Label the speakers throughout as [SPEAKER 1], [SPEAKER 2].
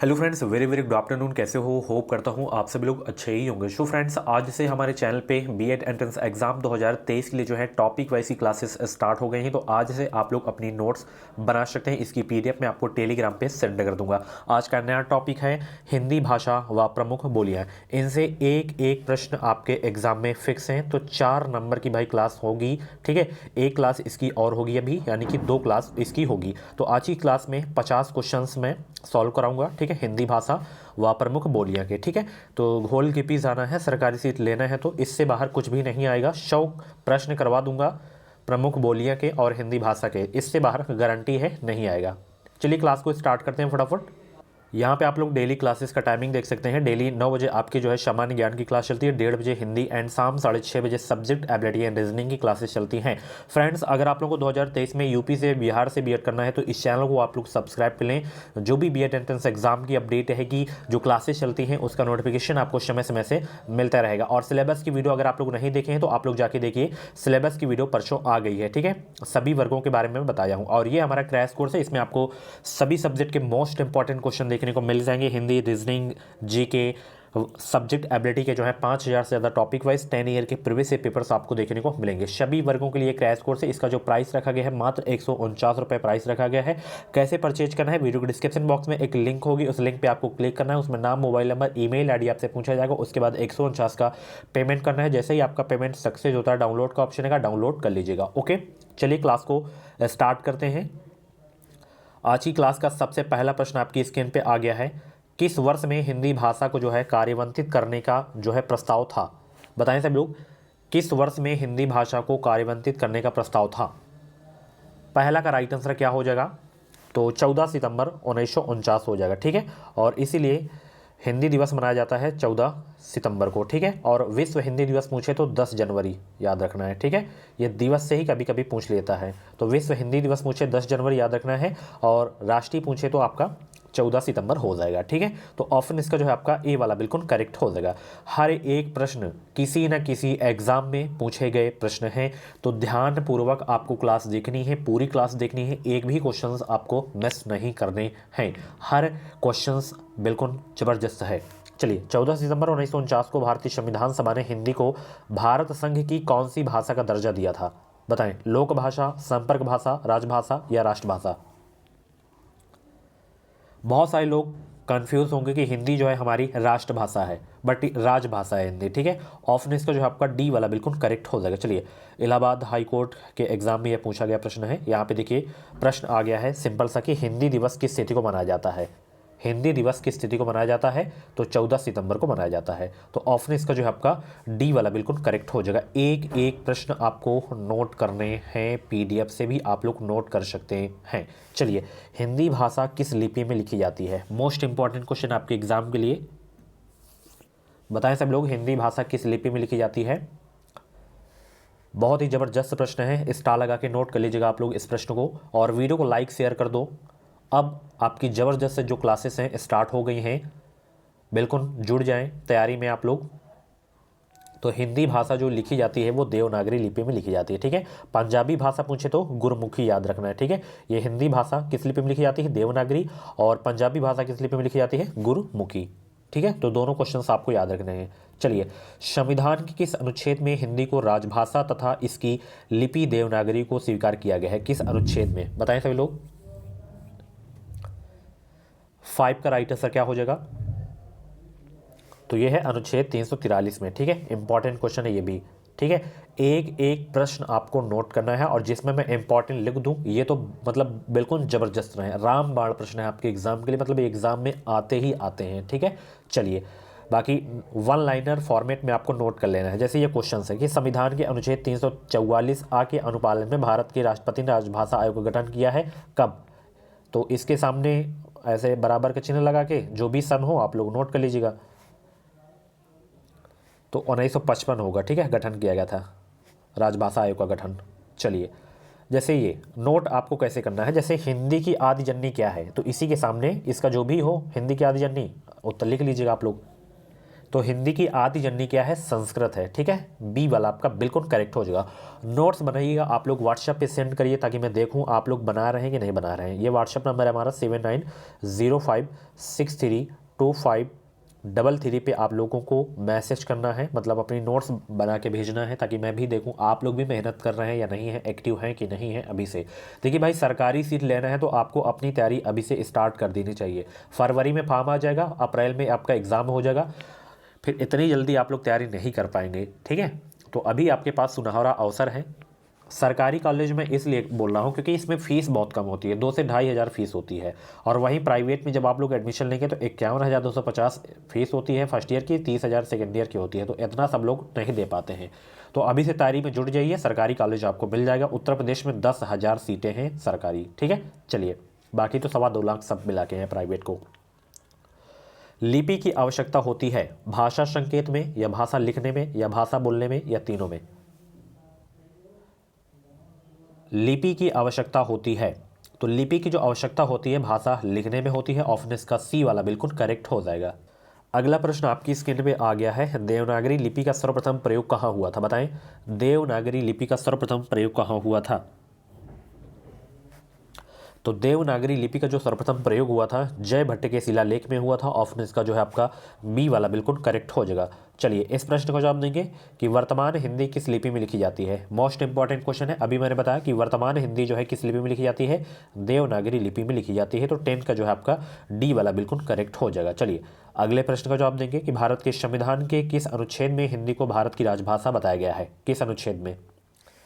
[SPEAKER 1] Hello friends, very very good afternoon. कैसे हो? Hope करता हूँ आप सभी लोग अच्छे ही होंगे। सो फ्रेंड्स, आज से हमारे चैनल पे बीएड एंट्रेंस एग्जाम 2023 के लिए जो है टॉपिक वाइज की क्लासेस स्टार्ट हो गई हैं। तो आज से आप लोग अपनी नोट्स बना सकते हैं। इसकी पीडीएफ मैं आपको टेलीग्राम पे सेंड कर दूंगा। आज का नया टॉपिक है हिंदी भाषा व प्रमुख बोलियाँ। इनसे एक एक प्रश्न आपके एग्जाम में फिक्स हैं। तो 4 नंबर की भाई क्लास होगी, ठीक है। एक क्लास इसकी और होगी अभी, यानी कि 2 क्लास इसकी होगी। तो आज की क्लास में 50 क्वेश्चंस में सॉल्व कराऊंगा, ठीक है, हिंदी भाषा व प्रमुख बोलियां के, ठीक है। तो घोल के पी जाना है, सरकारी सीट लेना है, तो इससे बाहर कुछ भी नहीं आएगा। 100 प्रश्न करवा दूंगा प्रमुख बोलियां के और हिंदी भाषा के, इससे बाहर गारंटी है नहीं आएगा। चलिए क्लास को स्टार्ट करते हैं फटाफट। यहाँ पे आप लोग डेली क्लासेस का टाइमिंग देख सकते हैं। डेली 9 बजे आपकी जो है सामान्य ज्ञान की क्लास चलती है, 1:30 बजे हिंदी एंड शाम 6:30 बजे सब्जेक्ट एबिलिटी एंड रीजनिंग की क्लासेस चलती हैं। फ्रेंड्स, अगर आप लोगों को 2023 में यूपी से बिहार से बीएड करना है तो इस चैनल को आप लोग सब्सक्राइब कर लें। जो भी बीएड एंट्रेंस एग्जाम की अपडेट है कि जो क्लासेस चलती हैं उसका नोटिफिकेशन आपको समय समय से मिलता रहेगा। और सिलेबस की वीडियो अगर आप लोग नहीं देखे हैं तो आप लोग जाके देखिए, सिलेबस की वीडियो परसों आ गई है, ठीक है। सभी वर्गों के बारे में बताया हूँ। और ये हमारा क्रैश कोर्स है, इसमें आपको सभी सब्जेक्ट के मोस्ट इंपॉर्टेंट क्वेश्चन देखने को मिल जाएंगे। Hindi, reasoning, GK, subject ability के जो है 5000 से ज़्यादा टॉपिक वाइज 10 ईयर के प्रीवियस ईयर पेपर्स आपको देखने को मिलेंगे। सभी वर्गों के लिए क्रैश कोर्स है। इसका जो प्राइस रखा गया है मात्र 149 रुपये प्राइस रखा गया है। कैसे परचेज करना है, वीडियो के डिस्क्रिप्शन बॉक्स में एक लिंक होगी, उस लिंक पे आपको क्लिक करना है। उसमें नाम, मोबाइल नंबर, ईमेल आईडी आपसे पूछा जाएगा। उसके बाद 149 का पेमेंट करना है। जैसे ही आपका पेमेंट सक्सेस होता है, डाउनलोड का ऑप्शन है, डाउनलोड कर लीजिएगा। ओके, चलिए क्लास को स्टार्ट करते हैं। आज की क्लास का सबसे पहला प्रश्न आपकी स्क्रीन पे आ गया है। किस वर्ष में हिंदी भाषा को जो है कार्यान्वित करने का जो है प्रस्ताव था? बताएं सब लोग, किस वर्ष में हिंदी भाषा को कार्यान्वित करने का प्रस्ताव था? पहला का राइट आंसर क्या हो जाएगा? तो 14 सितंबर 1949 हो जाएगा, ठीक है। और इसीलिए हिंदी दिवस मनाया जाता है 14 सितंबर को, ठीक है। और विश्व हिंदी दिवस पूछे तो 10 जनवरी याद रखना है, ठीक है। ये दिवस से ही कभी कभी पूछ लेता है। तो विश्व हिंदी दिवस पूछे 10 जनवरी याद रखना है, और राष्ट्रीय पूछे तो आपका 14 सितंबर हो जाएगा, ठीक है। तो ऑप्शन इसका जो है आपका ए वाला बिल्कुल करेक्ट हो जाएगा। हर एक प्रश्न किसी न किसी एग्जाम में पूछे गए प्रश्न हैं, तो ध्यानपूर्वक आपको क्लास देखनी है, पूरी क्लास देखनी है। एक भी क्वेश्चंस आपको मिस नहीं करने हैं। हर क्वेश्चंस बिल्कुल जबरदस्त है। चलिए, 14 सितंबर 1949 को भारतीय संविधान सभा ने हिंदी को भारत संघ की कौन सी भाषा का दर्जा दिया था? बताएं, लोक भाषा, संपर्क भाषा, राजभाषा या राष्ट्रभाषा? बहुत सारे लोग कंफ्यूज होंगे कि हिंदी जो है हमारी राष्ट्रभाषा है, बट राजभाषा है हिंदी, ठीक है। ऑप्शन इसका जो है आपका डी वाला बिल्कुल करेक्ट हो जाएगा। चलिए, इलाहाबाद हाई कोर्ट के एग्जाम में यह पूछा गया प्रश्न है। यहाँ पे देखिए प्रश्न आ गया है सिंपल सा कि हिंदी दिवस किस तिथि को मनाया जाता है? हिंदी दिवस किस तिथि को मनाया जाता है? तो 14 सितंबर को मनाया जाता है। तो ऑप्शन इसका जो है आपका डी वाला बिल्कुल करेक्ट हो जाएगा। एक एक प्रश्न आपको नोट करने हैं, पीडीएफ से भी आप लोग नोट कर सकते हैं। चलिए, हिंदी भाषा किस लिपि में लिखी जाती है? मोस्ट इंपॉर्टेंट क्वेश्चन आपके एग्जाम के लिए। बताएं सब लोग, हिंदी भाषा किस लिपि में लिखी जाती है? बहुत ही ज़बरदस्त प्रश्न है, स्टार लगा के नोट कर लीजिएगा आप लोग इस प्रश्न को, और वीडियो को लाइक शेयर कर दो। अब आपकी ज़बरदस्त जो क्लासेस हैं स्टार्ट हो गई हैं, बिल्कुल जुड़ जाएं तैयारी में आप लोग। तो हिंदी भाषा जो लिखी जाती है वो देवनागरी लिपि में लिखी जाती है, ठीक है। पंजाबी भाषा पूछे तो गुरमुखी याद रखना है, ठीक है। ये हिंदी भाषा किस लिपि में लिखी जाती है? देवनागरी। और पंजाबी भाषा किस लिपि में लिखी जाती है? गुरमुखी, ठीक है। तो दोनों क्वेश्चंस आपको याद रखने हैं। चलिए, संविधान के किस अनुच्छेद में हिंदी को राजभाषा तथा इसकी लिपि देवनागरी को स्वीकार किया गया है? किस अनुच्छेद में? बताएं सभी लोग। 5 का राइट आंसर क्या हो जाएगा? तो ये है अनुच्छेद 343 में, ठीक है। इंपॉर्टेंट क्वेश्चन है ये भी, ठीक है। एक एक प्रश्न आपको नोट करना है, और जिसमें मैं इंपॉर्टेंट लिख दूं ये तो मतलब बिल्कुल जबरदस्त रहे। रामबाण प्रश्न है आपके एग्जाम के लिए, मतलब एग्जाम में आते ही आते हैं, ठीक है। चलिए, बाकी वन लाइनर फॉर्मेट में आपको नोट कर लेना है। जैसे ये क्वेश्चन है कि संविधान के अनुच्छेद 344 आ के अनुपालन में भारत के राष्ट्रपति ने राजभाषा आयोग का गठन किया है कब? तो इसके सामने ऐसे बराबर का चिन्ह लगा के जो भी सन हो आप लोग नोट कर लीजिएगा। तो 1955 होगा, ठीक है, गठन किया गया था राजभाषा आयोग का गठन। चलिए, जैसे ये नोट आपको कैसे करना है, जैसे हिंदी की आदि जननी क्या है, तो इसी के सामने इसका जो भी हो हिंदी की आदि जननी उत्तर लिख लीजिएगा आप लोग। तो हिंदी की आदि जननी क्या है? संस्कृत है। ठीक है, बी वाला आपका बिल्कुल करेक्ट हो जाएगा। नोट्स बनाइएगा, आप लोग व्हाट्सएप पे सेंड करिए ताकि मैं देखूं आप लोग बना रहे हैं कि नहीं बना रहे हैं। ये व्हाट्सएप नंबर है हमारा 7905632533 पे आप लोगों को मैसेज करना है, मतलब अपनी नोट्स बना के भेजना है ताकि मैं भी देखूं आप लोग भी मेहनत कर रहे हैं या नहीं है, एक्टिव हैं कि नहीं है अभी से। देखिए भाई, सरकारी सीट लेना है तो आपको अपनी तैयारी अभी से स्टार्ट कर देनी चाहिए। फरवरी में फॉर्म आ जाएगा, अप्रैल में आपका एग्ज़ाम हो जाएगा, फिर इतनी जल्दी आप लोग तैयारी नहीं कर पाएंगे। ठीक है, तो अभी आपके पास सुनहरा अवसर है। सरकारी कॉलेज में इसलिए बोल रहा हूँ क्योंकि इसमें फ़ीस बहुत कम होती है, 2 से 2,500 फीस होती है। और वहीं प्राइवेट में जब आप लोग एडमिशन लेंगे तो 51,250 फीस होती है फर्स्ट ईयर की, 30,000 सेकेंड ईयर की होती है। तो इतना सब लोग नहीं दे पाते हैं। तो अभी से तैयारी में जुट जाइए, सरकारी कॉलेज आपको मिल जाएगा। उत्तर प्रदेश में 10,000 सीटें हैं सरकारी। ठीक है, चलिए, बाकी तो 2.25 लाख सब मिला के हैं प्राइवेट को। लिपि की आवश्यकता होती है भाषा संकेत में, या भाषा लिखने में, या भाषा बोलने में, या तीनों में? लिपि की आवश्यकता होती है, तो लिपि की जो आवश्यकता होती है भाषा लिखने में होती है। ऑप्शन इसका सी वाला बिल्कुल करेक्ट हो जाएगा। अगला प्रश्न आपकी स्क्रीन पे आ गया है, देवनागरी लिपि का सर्वप्रथम प्रयोग कहाँ हुआ था? बताएं, देवनागरी लिपि का सर्वप्रथम प्रयोग कहाँ हुआ था? तो देवनागरी लिपि का जो सर्वप्रथम प्रयोग हुआ था जय भट्ट के शिलालेख में हुआ था। ऑप्शन इसका जो है आपका बी वाला बिल्कुल करेक्ट हो जाएगा। चलिए, इस प्रश्न का जवाब देंगे कि वर्तमान हिंदी किस लिपि में लिखी जाती है। मोस्ट इंपॉर्टेंट क्वेश्चन है। अभी मैंने बताया कि वर्तमान हिंदी जो है किस लिपि में लिखी जाती है? देवनागरी लिपि में लिखी जाती है। तो 10 का जो है आपका डी वाला बिल्कुल करेक्ट हो जाएगा। चलिए, अगले प्रश्न का जवाब देंगे कि भारत के संविधान के किस अनुच्छेद में हिंदी को भारत की राजभाषा बताया गया है? किस अनुच्छेद में?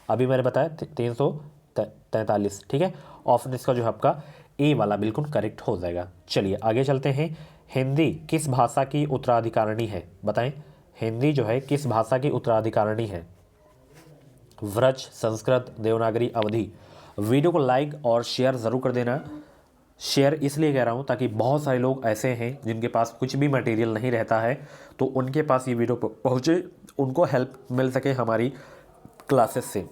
[SPEAKER 1] अभी मैंने बताया 343। ठीक है, ऑप्शन इसका जो है आपका ए वाला बिल्कुल करेक्ट हो जाएगा। चलिए आगे चलते हैं। हिंदी किस भाषा की उत्तराधिकारिणी है? बताएं, हिंदी जो है किस भाषा की उत्तराधिकारिणी है? व्रज, संस्कृत, देवनागरी, अवधी? वीडियो को लाइक और शेयर ज़रूर कर देना। शेयर इसलिए कह रहा हूँ ताकि बहुत सारे लोग ऐसे हैं जिनके पास कुछ भी मटेरियल नहीं रहता है, तो उनके पास ये वीडियो पहुँचे, उनको हेल्प मिल सके हमारी क्लासेस से।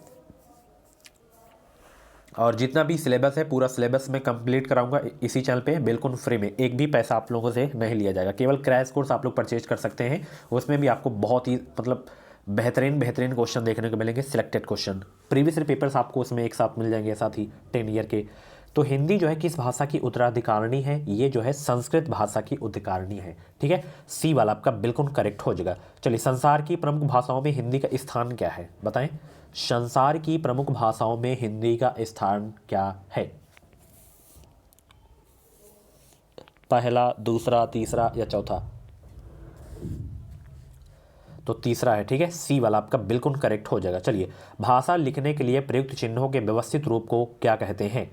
[SPEAKER 1] और जितना भी सिलेबस है पूरा सिलेबस मैं कंप्लीट कराऊंगा इसी चैनल पे बिल्कुल फ्री में, एक भी पैसा आप लोगों से नहीं लिया जाएगा। केवल क्रैश कोर्स आप लोग परचेज कर सकते हैं, उसमें भी आपको बहुत ही मतलब बेहतरीन क्वेश्चन देखने को मिलेंगे, सिलेक्टेड क्वेश्चन। प्रीवियस पेपर्स आपको उसमें एक साथ मिल जाएंगे, साथ ही 10 ईयर के। तो हिंदी जो है किस भाषा की उत्तराधिकारिणी है? ये जो है संस्कृत भाषा की उत्तराधिकारिणी है। ठीक है, सी वाला आपका बिल्कुल करेक्ट हो जाएगा। चलिए, संसार की प्रमुख भाषाओं में हिंदी का स्थान क्या है? बताएं, संसार की प्रमुख भाषाओं में हिंदी का स्थान क्या है? पहला, दूसरा, तीसरा या चौथा? तो तीसरा है। ठीक है, सी वाला आपका बिल्कुल करेक्ट हो जाएगा। चलिए, भाषा लिखने के लिए प्रयुक्त चिन्हों के व्यवस्थित रूप को क्या कहते हैं?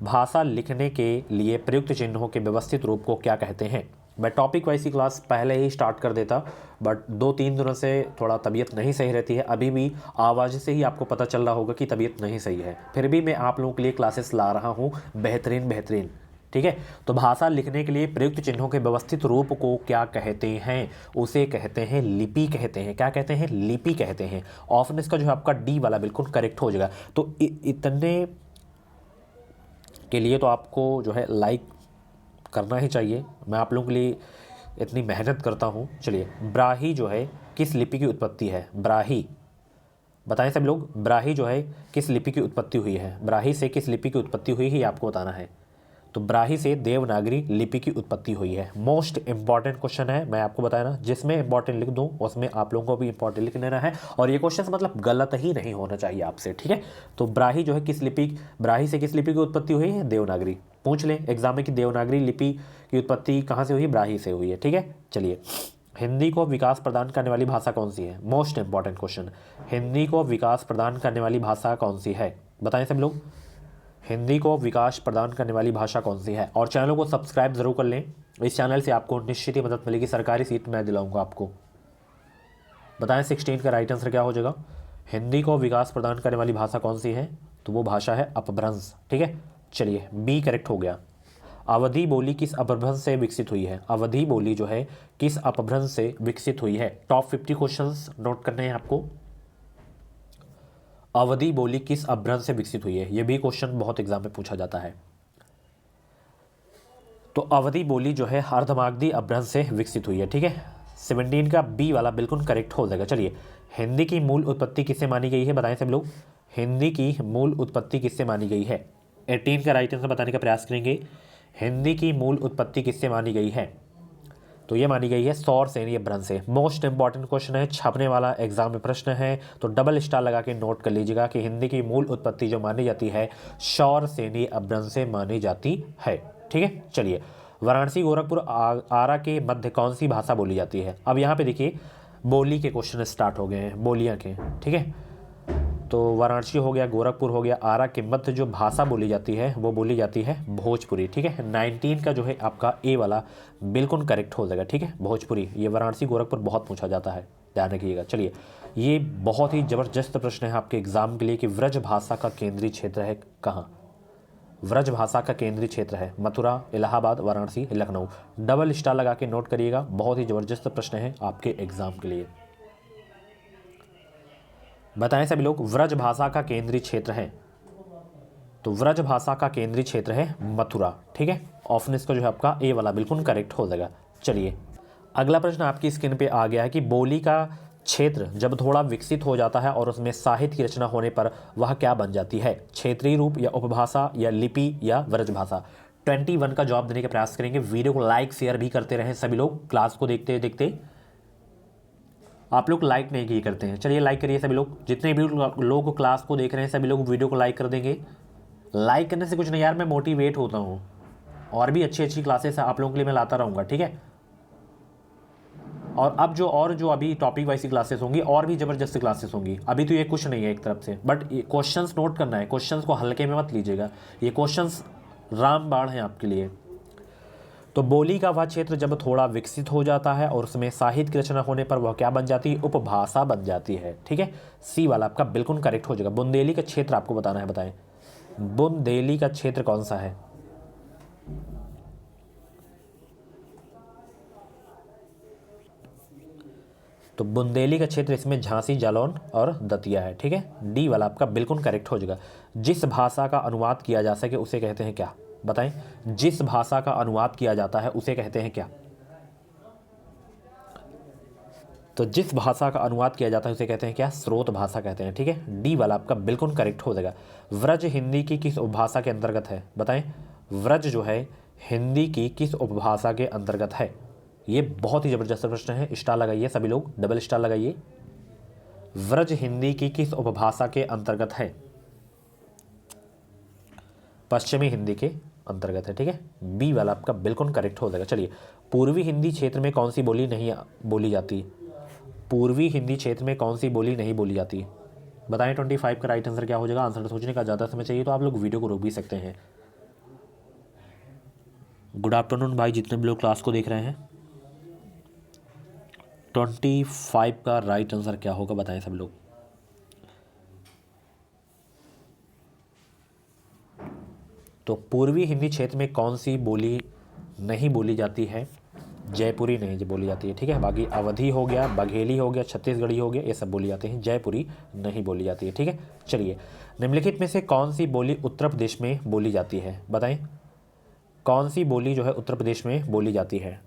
[SPEAKER 1] भाषा लिखने के लिए प्रयुक्त चिन्हों के व्यवस्थित रूप को क्या कहते हैं? मैं टॉपिक वाइज की क्लास पहले ही स्टार्ट कर देता, बट 2-3 दिनों से थोड़ा तबीयत नहीं सही रहती है। अभी भी आवाज़ से ही आपको पता चल रहा होगा कि तबीयत नहीं सही है, फिर भी मैं आप लोगों के लिए क्लासेस ला रहा हूँ बेहतरीन। ठीक है, तो भाषा लिखने के लिए प्रयुक्त चिन्हों के व्यवस्थित रूप को क्या कहते हैं? उसे कहते हैं लिपि कहते हैं। क्या कहते हैं? लिपि कहते हैं। ऑप्शन इसका जो है आपका डी वाला बिल्कुल करेक्ट हो जाएगा। तो इतने के लिए तो आपको जो है लाइक करना ही चाहिए, मैं आप लोगों के लिए इतनी मेहनत करता हूँ। चलिए, ब्राही जो है किस लिपि की उत्पत्ति है? ब्राही बताएं सब लोग, ब्राही जो है किस लिपि की उत्पत्ति हुई है? ब्राही से किस लिपि की उत्पत्ति हुई है ये आपको बताना है। तो ब्राही से देवनागरी लिपि की उत्पत्ति हुई है। मोस्ट इंपॉर्टेंट क्वेश्चन है, मैं आपको बताया ना, जिसमें इंपॉर्टेंट लिख दूं उसमें आप लोगों को भी इंपॉर्टेंट लिख लेना है, और ये क्वेश्चन मतलब गलत ही नहीं होना चाहिए आपसे। ठीक है, तो ब्राही जो है किस लिपि, ब्राही से किस लिपि की उत्पत्ति हुई है? देवनागरी। पूछ लें एग्जाम में कि देवनागरी लिपि की उत्पत्ति कहाँ से हुई? ब्राही से हुई है। ठीक है, चलिए, हिंदी को विकास प्रदान करने वाली भाषा कौन सी है? मोस्ट इंपॉर्टेंट क्वेश्चन, हिंदी को विकास प्रदान करने वाली भाषा कौन सी है? बताएं सब लोग, हिंदी को विकास प्रदान करने वाली भाषा कौन सी है? और चैनल को सब्सक्राइब जरूर कर लें, इस चैनल से आपको निश्चित ही मदद मिलेगी, सरकारी सीट मैं दिलाऊंगा आपको। बताएं 16 का राइट आंसर क्या हो जाएगा? हिंदी को विकास प्रदान करने वाली भाषा कौन सी है? तो वो भाषा है अपभ्रंश। ठीक है, चलिए बी करेक्ट हो गया। अवधी बोली किस अपभ्रंश से विकसित हुई है? अवधी बोली जो है किस अपभ्रंश से विकसित हुई है? टॉप 50 क्वेश्चंस नोट करने हैं आपको। अवधी बोली किस अपभ्रंश से विकसित हुई है? यह भी क्वेश्चन बहुत एग्जाम में पूछा जाता है। तो अवधी बोली जो है अर्धमागधी अपभ्रंश से विकसित हुई है। ठीक है, 17 का बी वाला बिल्कुल करेक्ट हो जाएगा। चलिए, हिंदी की मूल उत्पत्ति किससे मानी गई है, बताएं सब लोग। हिंदी की मूल उत्पत्ति किससे मानी गई है? 18 का राइट आंसर बताने का प्रयास करेंगे। हिंदी की मूल उत्पत्ति किससे मानी गई है? तो ये मानी गई है सौरसेनी अभ्रंश से। मोस्ट इंपॉर्टेंट क्वेश्चन है, छपने वाला एग्जाम में प्रश्न है, तो डबल स्टार लगा के नोट कर लीजिएगा कि हिंदी की मूल उत्पत्ति जो मानी जाती है सौरसेनी अभ्रंश से मानी जाती है। ठीक है, चलिए, वाराणसी गोरखपुर आरा के मध्य कौन सी भाषा बोली जाती है? अब यहाँ पे देखिए बोली के क्वेश्चन स्टार्ट हो गए हैं, बोलियाँ के। ठीक है, तो वाराणसी हो गया, गोरखपुर हो गया, आरा के मध्य जो भाषा बोली जाती है वो बोली जाती है भोजपुरी। ठीक है, 19 का जो है आपका ए वाला बिल्कुल करेक्ट हो जाएगा। ठीक है, भोजपुरी। ये वाराणसी गोरखपुर बहुत पूछा जाता है, ध्यान रखिएगा। चलिए, ये बहुत ही ज़बरदस्त प्रश्न है आपके एग्जाम के लिए कि व्रज भाषा का केंद्रीय क्षेत्र है कहाँ? व्रज भाषा का केंद्रीय क्षेत्र है मथुरा, इलाहाबाद, वाराणसी, लखनऊ। डबल स्टार लगा के नोट करिएगा, बहुत ही ज़बरदस्त प्रश्न है आपके एग्जाम के लिए। बताएं सभी लोग, व्रज भाषा का केंद्रीय क्षेत्र है, तो व्रज भाषा का केंद्रीय क्षेत्र है मथुरा। ठीक है, ऑप्शन इसका जो है आपका ए वाला बिल्कुल करेक्ट हो जाएगा। चलिए, अगला प्रश्न आपकी स्क्रीन पे आ गया है कि बोली का क्षेत्र जब थोड़ा विकसित हो जाता है और उसमें साहित्य की रचना होने पर वह क्या बन जाती है? क्षेत्रीय रूप या उपभाषा या लिपि या व्रज भाषा? 21 का जवाब देने का प्रयास करेंगे। वीडियो को लाइक शेयर भी करते रहें सभी लोग, क्लास को देखते देखते। आप लोग लाइक नहीं किए करते हैं, चलिए लाइक करिए सभी लोग। जितने भी लोग क्लास को देख रहे हैं सभी लोग वीडियो को लाइक कर देंगे। लाइक करने से कुछ नहीं यार, मैं मोटिवेट होता हूँ, और भी अच्छी अच्छी क्लासेस आप लोगों के लिए मैं लाता रहूँगा। ठीक है, और अब जो अभी टॉपिक वाइज क्लासेस होंगी और भी ज़बरदस्त क्लासेस होंगी। अभी तो ये कुछ नहीं है एक तरफ से, बट क्वेश्चंस नोट करना है, क्वेश्चंस को हल्के में मत लीजिएगा, ये क्वेश्चंस रामबाण हैं आपके लिए। तो बोली का वह क्षेत्र जब थोड़ा विकसित हो जाता है और उसमें साहित्य की रचना होने पर वह क्या बन जाती है? उपभाषा बन जाती है। ठीक है, सी वाला आपका बिल्कुल करेक्ट हो जाएगा। बुंदेली का क्षेत्र आपको बताना है, बताएं बुंदेली का क्षेत्र कौन सा है? तो बुंदेली का क्षेत्र इसमें झांसी, जालौन और दतिया है। ठीक है, डी वाला आपका बिल्कुल करेक्ट हो जाएगा। जिस भाषा का अनुवाद किया जा सके उसे कहते हैं क्या? बताएं, जिस भाषा का अनुवाद किया जाता है उसे कहते हैं क्या? तो जिस भाषा का अनुवाद किया जाता है उसे कहते हैं क्या? स्रोत भाषा कहते हैं। ठीक है, डी वाला आपका बिल्कुल करेक्ट हो जाएगा। व्रज हिंदी की किस उपभाषा के अंतर्गत है? बताएं, व्रज जो है हिंदी की किस उपभाषा के अंतर्गत है? ये बहुत ही ज़बरदस्त प्रश्न है, स्टार लगाइए सभी लोग, डबल स्टार लगाइए। व्रज हिंदी की किस उपभाषा के अंतर्गत है? पश्चिमी हिंदी के अंतर्गत है। ठीक है, बी वाला आपका बिल्कुल करेक्ट हो जाएगा। चलिए, पूर्वी हिंदी क्षेत्र में कौन सी बोली नहीं बोली जाती? पूर्वी हिंदी क्षेत्र में कौन सी बोली नहीं बोली जाती? बताएं 25 का राइट आंसर क्या हो जाएगा। आंसर सोचने का ज़्यादा समय चाहिए तो आप लोग वीडियो को रोक भी सकते हैं। गुड आफ्टरनून भाई, जितने भी लोग क्लास को देख रहे हैं। 25 का राइट आंसर क्या होगा, बताएं सब लोग। तो पूर्वी हिंदी क्षेत्र में कौन सी बोली नहीं बोली जाती है? जयपुरी नहीं बोली जाती है। ठीक है, बाकी अवधी हो गया, बघेली हो गया, छत्तीसगढ़ी हो गया, ये सब बोली जाती हैं, जयपुरी नहीं बोली जाती है। ठीक है, चलिए, निम्नलिखित में से कौन सी बोली उत्तर प्रदेश में बोली जाती है? बताएं, कौन सी बोली जो है उत्तर प्रदेश में बोली जाती है?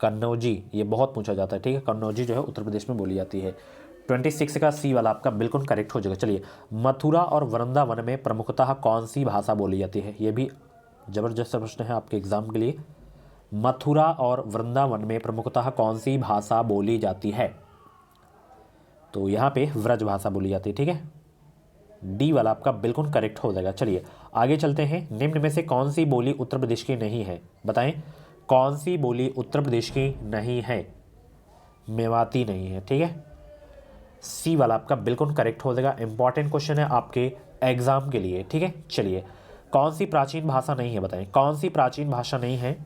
[SPEAKER 1] कन्नौजी, ये बहुत पूछा जाता है। ठीक है, कन्नौजी जो है उत्तर प्रदेश में बोली जाती है। 26 का सी वाला आपका बिल्कुल करेक्ट हो जाएगा। चलिए, मथुरा और वृंदावन में प्रमुखतः कौन सी भाषा बोली जाती है? ये भी ज़बरदस्त प्रश्न है आपके एग्जाम के लिए। मथुरा और वृंदावन में प्रमुखतः कौन सी भाषा बोली जाती है? तो यहाँ पे व्रज भाषा बोली जाती है। ठीक है, डी वाला आपका बिल्कुल करेक्ट हो जाएगा। चलिए आगे चलते हैं। निम्न में से कौन सी बोली उत्तर प्रदेश की नहीं है? बताएं, कौन सी बोली उत्तर प्रदेश की नहीं है? मेवाती नहीं है। ठीक है, सी वाला आपका बिल्कुल करेक्ट हो जाएगा। इंपॉर्टेंट क्वेश्चन है आपके एग्जाम के लिए। ठीक है, चलिए, कौन सी प्राचीन भाषा नहीं है? बताएं, कौन सी प्राचीन भाषा नहीं है?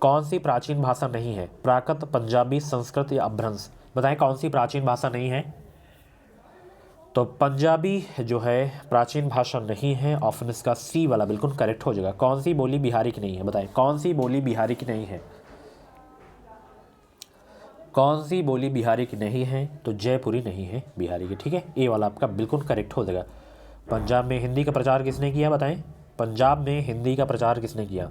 [SPEAKER 1] कौन सी प्राचीन भाषा नहीं है? प्राकृत, पंजाबी, संस्कृत या अपभ्रंश? बताएं कौन सी प्राचीन भाषा नहीं है? तो पंजाबी जो है प्राचीन भाषा नहीं है। ऑप्शन इसका सी वाला बिल्कुल करेक्ट हो जाएगा। कौन सी बोली बिहारी की नहीं है? बताएं, कौन सी बोली बिहारी की नहीं है? कौन सी बोली बिहारी की नहीं है? तो जयपुरी नहीं है बिहारी की। ठीक है, ए वाला आपका बिल्कुल करेक्ट हो जाएगा। पंजाब में हिंदी का प्रचार किसने किया? बताएं, पंजाब में हिंदी का प्रचार किसने किया?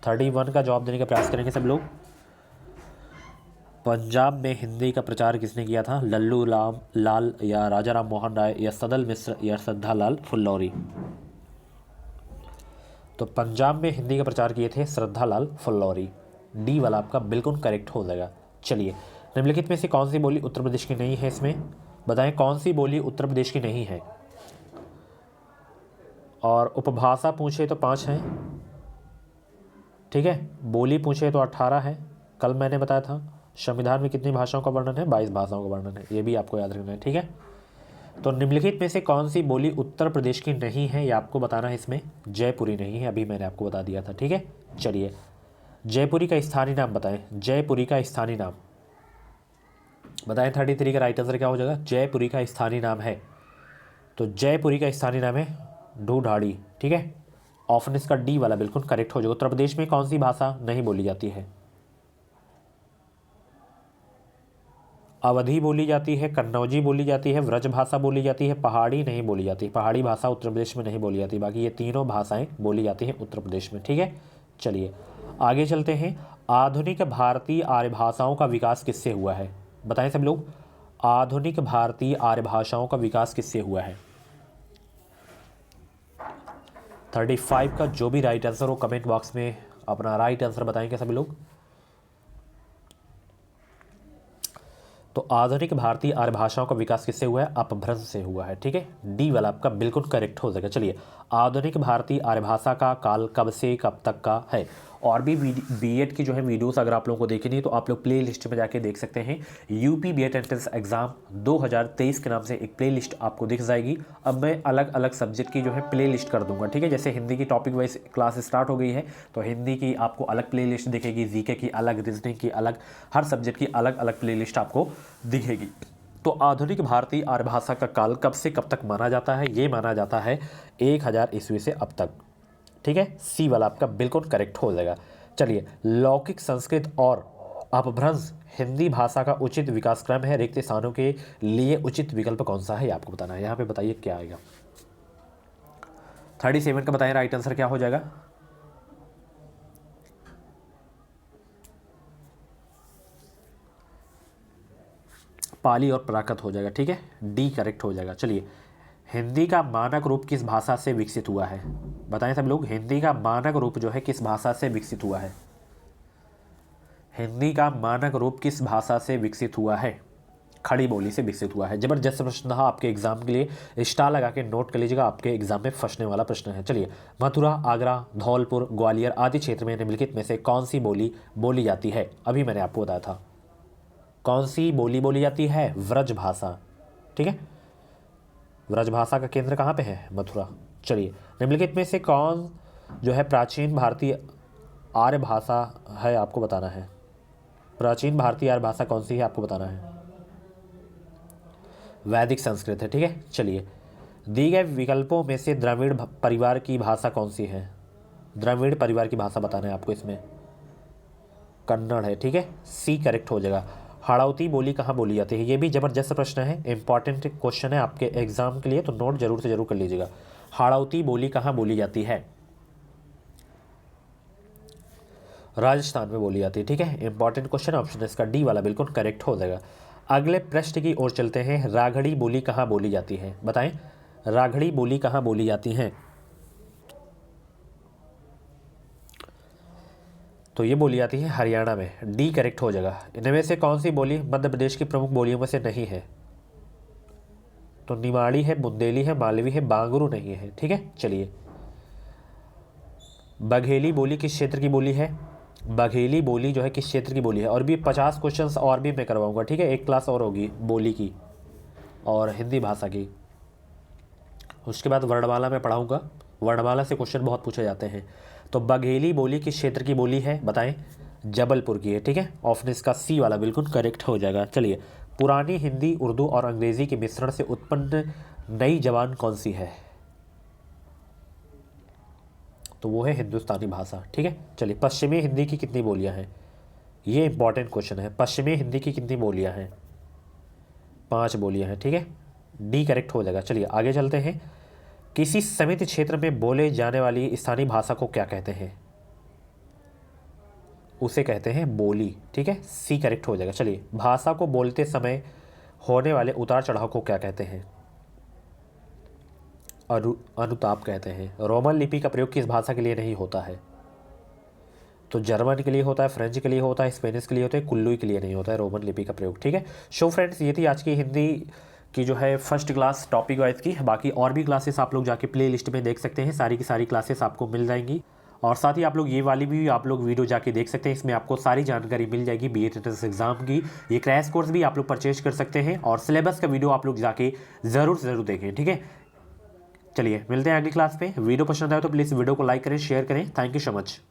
[SPEAKER 1] 31 का जवाब देने का प्रयास करेंगे सब लोग। पंजाब में हिंदी का प्रचार किसने किया था? लल्लू राम लाल या राजा राम मोहन राय या सदल मिश्र या श्रद्धा लाल फुल्लौरी? तो पंजाब में हिंदी का प्रचार किए थे श्रद्धा लाल फुल्लौरी। डी वाला आपका बिल्कुल करेक्ट हो जाएगा। चलिए, निम्नलिखित में से कौन सी बोली उत्तर प्रदेश की नहीं है? इसमें बताएं कौन सी बोली उत्तर प्रदेश की नहीं है। और उपभाषा पूछे तो 5 हैं, ठीक है। बोली पूछे तो 18 है, कल मैंने बताया था। संविधान में कितनी भाषाओं का वर्णन है? 22 भाषाओं का वर्णन है, ये भी आपको याद रखना है, ठीक है। तो निम्नलिखित में से कौन सी बोली उत्तर प्रदेश की नहीं है, ये आपको बताना है। इसमें जयपुरी नहीं है, अभी मैंने आपको बता दिया था, ठीक है। चलिए, जयपुरी का स्थानीय नाम बताएं। जयपुरी का स्थानीय नाम बताएं। 33 का राइट आंसर क्या हो जाएगा? जयपुरी का स्थानीय नाम है, तो जयपुरी का स्थानीय नाम है ढूढ़ाड़ी, ठीक है। ऑप्शन इसका डी वाला बिल्कुल करेक्ट हो जाएगा। उत्तर प्रदेश में कौन सी भाषा नहीं बोली जाती है? अवधी बोली जाती है, कन्नौजी बोली जाती है, व्रज भाषा बोली जाती है, पहाड़ी नहीं बोली जाती। पहाड़ी भाषा उत्तर प्रदेश में नहीं बोली जाती, बाकी ये तीनों भाषाएं बोली जाती हैं उत्तर प्रदेश में, ठीक है। चलिए आगे चलते हैं। आधुनिक भारतीय आर्य भाषाओं का विकास किससे हुआ है? बताएं सब लोग, आधुनिक भारतीय आर्य भाषाओं का विकास किससे हुआ है? 35 का जो भी राइट आंसर हो कमेंट बॉक्स में अपना राइट आंसर बताएंगे सभी लोग। तो आधुनिक भारतीय आर्य भाषाओं का विकास किससे हुआ है? अपभ्रंश से हुआ है, ठीक है। डी वाला आपका बिल्कुल करेक्ट हो जाएगा। चलिए, आधुनिक भारतीय आर्य भाषा का काल कब से कब तक का है? और भी बीएड की जो है वीडियोस अगर आप लोगों को देखनी है तो आप लोग प्ले लिस्ट में जाके देख सकते हैं। यूपी बीएड एंट्रेंस एग्जाम 2023 के नाम से एक प्ले लिस्ट आपको दिख जाएगी। अब मैं अलग अलग सब्जेक्ट की जो है प्ले लिस्ट कर दूंगा, ठीक है। जैसे हिंदी की टॉपिक वाइज क्लास स्टार्ट हो गई है तो हिंदी की आपको अलग प्ले लिस्ट दिखेगी, जीके की अलग, रीजनिंग की अलग, हर सब्जेक्ट की अलग अलग प्ले लिस्ट आपको दिखेगी। तो आधुनिक भारतीय आर्य भाषा का काल कब से कब तक माना जाता है? ये माना जाता है 1000 ईस्वी से अब तक, ठीक है। सी वाला आपका बिल्कुल करेक्ट हो जाएगा। चलिए, लौकिक संस्कृत और अपभ्रंश हिंदी भाषा का उचित विकास क्रम है। रिक्त स्थानों के लिए उचित विकल्प कौन सा है, ये आपको बताना है। यहाँ पे बताइए क्या आएगा। 37 का बताएं राइट आंसर क्या हो जाएगा? पाली और प्राकृत हो जाएगा, ठीक है। डी करेक्ट हो जाएगा। चलिए, हिंदी का मानक रूप किस भाषा से विकसित हुआ है? बताएं सब लोग, हिंदी का मानक रूप जो है किस भाषा से विकसित हुआ है? हिंदी का मानक रूप किस भाषा से विकसित हुआ है? खड़ी बोली से विकसित हुआ है। जबरदस्त प्रश्न था आपके एग्जाम के लिए, स्टार लगा के नोट कर लीजिएगा, आपके एग्जाम में फंसने वाला प्रश्न है। चलिए, मथुरा, आगरा, धौलपुर, ग्वालियर आदि क्षेत्र में निम्नलिखित में से कौन सी बोली बोली जाती है? अभी मैंने आपको बताया था कौन सी बोली बोली जाती है? व्रज भाषा, ठीक है। व्रज भाषा का केंद्र कहाँ पे है? मथुरा। चलिए, निम्नलिखित में से कौन जो है प्राचीन भारतीय आर्य भाषा है, आपको बताना है। प्राचीन भारतीय आर्य भाषा कौन सी है, आपको बताना है। वैदिक संस्कृत है, ठीक है। चलिए, दिए गए विकल्पों में से द्रविड़ परिवार की भाषा कौन सी है? द्रविड़ परिवार की भाषा बताना है आपको। इसमें कन्नड़ है, ठीक है। सी करेक्ट हो जाएगा। हाड़ौती बोली कहाँ बोली जाती है? ये भी जबरदस्त प्रश्न है, इंपॉर्टेंट क्वेश्चन है आपके एग्जाम के लिए, तो नोट जरूर से जरूर कर लीजिएगा। हाड़ौती बोली कहाँ बोली जाती है? राजस्थान में बोली जाती है, ठीक है। इंपॉर्टेंट क्वेश्चन, ऑप्शन इसका डी वाला बिल्कुल करेक्ट हो जाएगा। अगले प्रश्न की ओर चलते हैं। राघड़ी बोली कहाँ बोली जाती है? बताएं, राघड़ी बोली कहाँ बोली जाती है? तो ये बोली जाती है हरियाणा में। डी करेक्ट हो जाएगा। इनमें से कौन सी बोली मध्य प्रदेश की प्रमुख बोलियों में से नहीं है? तो निमाड़ी है, बुंदेली है, मालवी है, बांगरू नहीं है, ठीक है। चलिए, बघेली बोली किस क्षेत्र की बोली है? बघेली बोली जो है किस क्षेत्र की बोली है? और भी 50 क्वेश्चंस और भी मैं करवाऊंगा, ठीक है। एक क्लास और होगी बोली की और हिंदी भाषा की। उसके बाद वर्णमाला में पढ़ाऊंगा, वर्णमाला से क्वेश्चन बहुत पूछे जाते हैं। तो बघेली बोली किस क्षेत्र की बोली है? बताएं, जबलपुर की है, ठीक है। ऑप्शन इसका सी वाला बिल्कुल करेक्ट हो जाएगा। चलिए, पुरानी हिंदी, उर्दू और अंग्रेजी के मिश्रण से उत्पन्न नई जबान कौन सी है? तो वो है हिंदुस्तानी भाषा, ठीक है। चलिए, पश्चिमी हिंदी की कितनी बोलियां हैं? ये इंपॉर्टेंट क्वेश्चन है। पश्चिमी हिंदी की कितनी बोलियां हैं? 5 बोलियां हैं, ठीक है। डी करेक्ट हो जाएगा। चलिए आगे चलते हैं। किसी सीमित क्षेत्र में बोले जाने वाली स्थानीय भाषा को क्या कहते हैं? उसे कहते हैं बोली। ठीक है, सी करेक्ट हो जाएगा। चलिए, भाषा को बोलते समय होने वाले उतार चढ़ाव को क्या कहते हैं? अनुताप कहते हैं। रोमन लिपि का प्रयोग किस भाषा के लिए नहीं होता है? तो जर्मन के लिए होता है, फ्रेंच के लिए होता है, स्पेनिश के लिए होता है, कुल्लू के लिए नहीं होता है रोमन लिपि का प्रयोग। ठीक है। सो फ्रेंड्स, ये थी आज की हिंदी की जो है फर्स्ट क्लास टॉपिक वाइज की। बाकी और भी क्लासेस आप लोग जाके प्ले लिस्ट में देख सकते हैं, सारी की सारी क्लासेस आपको मिल जाएंगी। और साथ ही आप लोग ये वाली भी आप लोग वीडियो जाके देख सकते हैं, इसमें आपको सारी जानकारी मिल जाएगी बीएड एंट्रेंस एग्जाम की। ये क्रैश कोर्स भी आप लोग परचेज कर सकते हैं और सिलेबस का वीडियो आप लोग जाके ज़रूर से ज़रूर देखें। ठीक है, चलिए मिलते हैं अगली क्लास पे। वीडियो पसंद आए तो प्लीज़ वीडियो को लाइक करें, शेयर करें। Thank you so much.